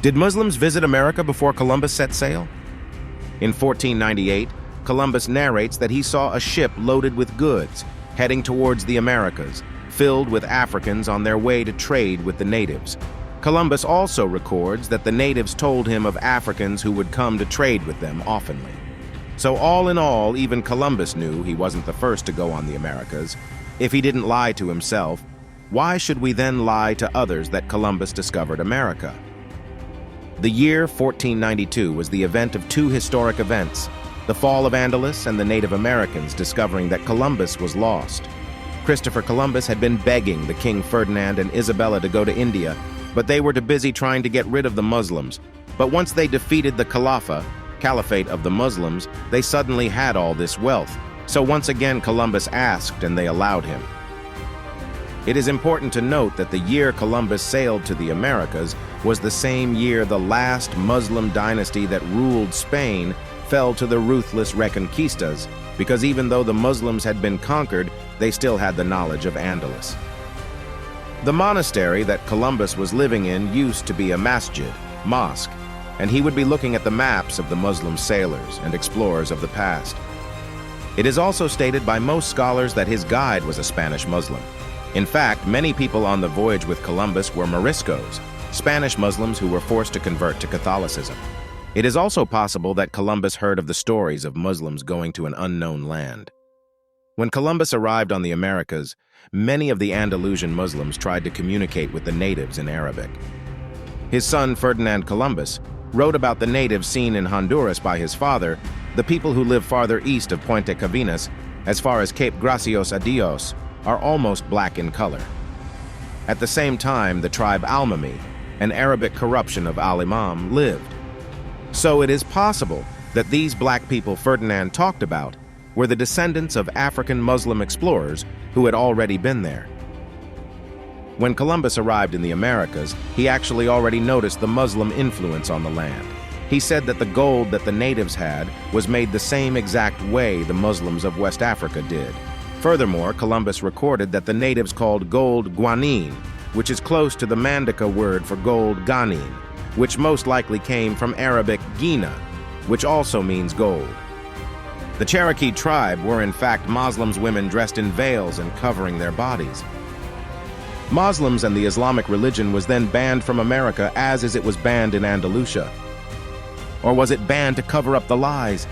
Did Muslims visit America before Columbus set sail? In 1498, Columbus narrates that he saw a ship loaded with goods heading towards the Americas, filled with Africans on their way to trade with the natives. Columbus also records that the natives told him of Africans who would come to trade with them oftenly. So all in all, even Columbus knew he wasn't the first to go on the Americas. If he didn't lie to himself, why should we then lie to others that Columbus discovered America? The year 1492 was the event of two historic events, the fall of Andalus and the Native Americans discovering that Columbus was lost. Christopher Columbus had been begging the King Ferdinand and Isabella to go to India, but they were too busy trying to get rid of the Muslims. But once they defeated the Caliphate of the Muslims, they suddenly had all this wealth. So once again Columbus asked and they allowed him. It is important to note that the year Columbus sailed to the Americas was the same year the last Muslim dynasty that ruled Spain fell to the ruthless Reconquistas, because even though the Muslims had been conquered, they still had the knowledge of Andalus. The monastery that Columbus was living in used to be a mosque, and he would be looking at the maps of the Muslim sailors and explorers of the past. It is also stated by most scholars that his guide was a Spanish Muslim. In fact, many people on the voyage with Columbus were Moriscos, Spanish Muslims who were forced to convert to Catholicism. It is also possible that Columbus heard of the stories of Muslims going to an unknown land. When Columbus arrived on the Americas, many of the Andalusian Muslims tried to communicate with the natives in Arabic. His son, Ferdinand Columbus, wrote about the natives seen in Honduras by his father, the people who live farther east of Puente Cavinas, as far as Cape Gracios a Dios, are almost black in color. At the same time, the tribe Almami, an Arabic corruption of Al-Imam, lived. So it is possible that these black people Ferdinand talked about were the descendants of African Muslim explorers who had already been there. When Columbus arrived in the Americas, he actually already noticed the Muslim influence on the land. He said that the gold that the natives had was made the same exact way the Muslims of West Africa did. Furthermore, Columbus recorded that the natives called gold guanine, which is close to the Mandinka word for gold ganin, which most likely came from Arabic gina, which also means gold. The Cherokee tribe were in fact Muslims women dressed in veils and covering their bodies. Muslims and the Islamic religion was then banned from America as it was banned in Andalusia. Or was it banned to cover up the lies